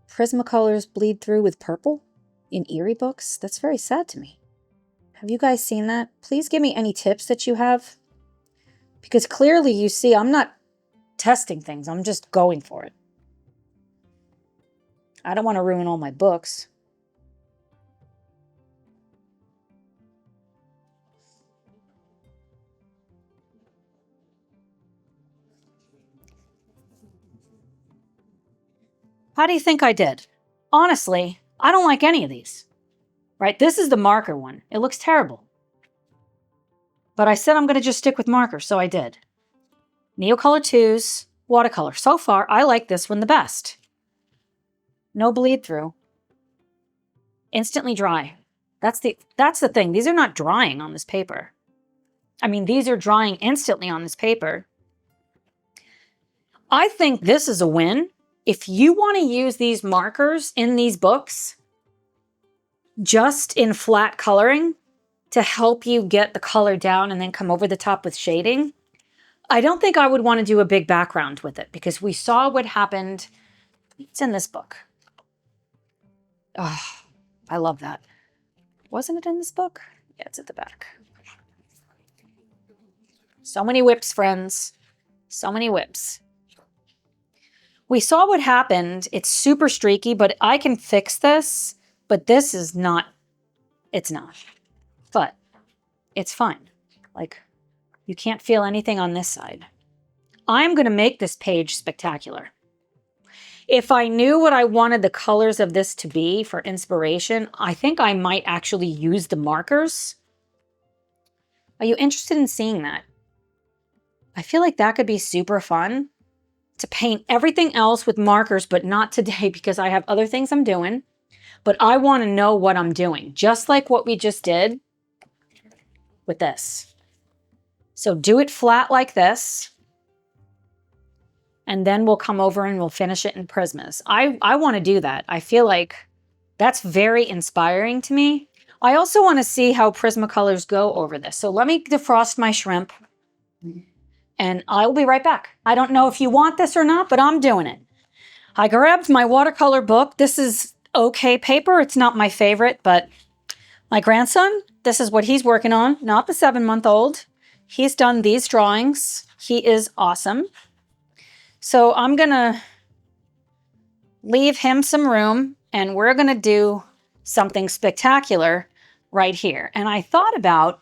Prismacolors bleed through with purple in Eerie books? That's very sad to me. Have you guys seen that? Please give me any tips that you have. Because clearly you see I'm not testing things. I'm just going for it. I don't want to ruin all my books. How do you think I did? Honestly, I don't like any of these. Right? This is the marker one. It looks terrible. But I said I'm going to just stick with marker, so I did. Neocolor 2s, watercolor. So far, I like this one the best. No bleed through. Instantly dry. That's the thing. These are not drying on this paper. I mean, these are drying instantly on this paper. I think this is a win. If you want to use these markers in these books, just in flat coloring to help you get the color down and then come over the top with shading, I don't think I would want to do a big background with it because we saw what happened. It's in this book. Oh, I love that. Wasn't it in this book? Yeah, it's at the back. So many whips, friends. So many whips. We saw what happened. It's super streaky, but I can fix this. But this is not, it's not. But it's fine. Like, you can't feel anything on this side. I'm going to make this page spectacular. If I knew what I wanted the colors of this to be for inspiration, I think I might actually use the markers. Are you interested in seeing that? I feel like that could be super fun. To paint everything else with markers, but not today because I have other things I'm doing. But I want to know what I'm doing, just like what we just did with this. So do it flat like this. And then we'll come over and we'll finish it in Prismas. I want to do that. I feel like that's very inspiring to me. I also want to see how Prismacolors go over this. So let me defrost my shrimp. And I'll be right back. I don't know if you want this or not, but I'm doing it. I grabbed my watercolor book. This is okay paper. It's not my favorite, but my grandson, this is what he's working on, not the 7-month-old. He's done these drawings. He is awesome. So I'm going to leave him some room, and we're going to do something spectacular right here. And I thought about,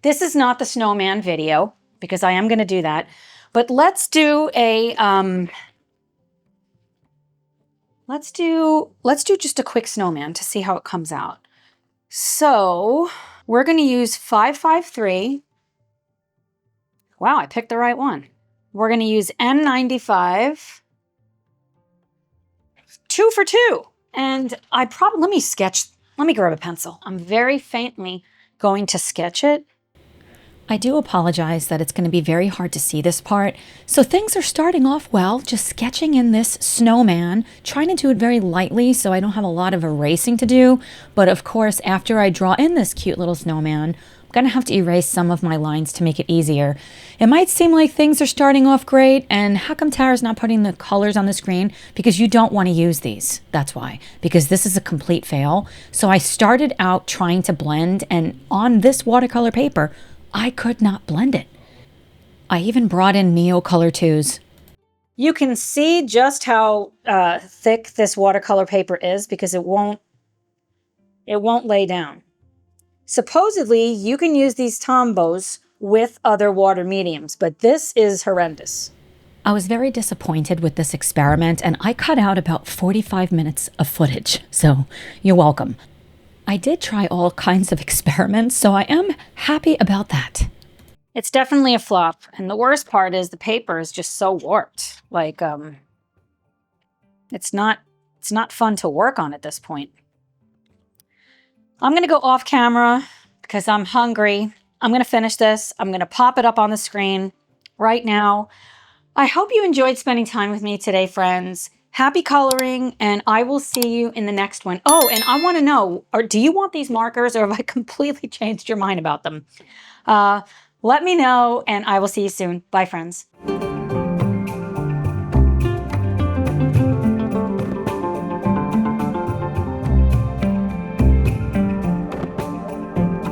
this is not the snowman video, because I am going to do that. But let's do a, let's do just a quick snowman to see how it comes out. So we're going to use 553. Wow, I picked the right one. We're going to use N95. 2 for 2. And let me grab a pencil. I'm very faintly going to sketch it. I do apologize that it's going to be very hard to see this part. So things are starting off well, just sketching in this snowman, trying to do it very lightly so I don't have a lot of erasing to do. But of course, after I draw in this cute little snowman, I'm going to have to erase some of my lines to make it easier. It might seem like things are starting off great, and how come Tara's not putting the colors on the screen? Because you don't want to use these. That's why. Because this is a complete fail. So I started out trying to blend, and on this watercolor paper, I could not blend it. I even brought in Neo Color 2s. You can see just how thick this watercolor paper is because it won't lay down. Supposedly, you can use these Tombows with other water mediums, but this is horrendous. I was very disappointed with this experiment, and I cut out about 45 minutes of footage, so you're welcome. I did try all kinds of experiments, so I am happy about that. It's definitely a flop, and the worst part is the paper is just so warped. Like, it's not fun to work on at this point. I'm going to go off camera because I'm hungry. I'm going to finish this. I'm going to pop it up on the screen right now. I hope you enjoyed spending time with me today, friends. Happy coloring, and I will see you in the next one. Oh, and I want to know, do you want these markers, or have I completely changed your mind about them? Let me know, and I will see you soon. Bye, friends.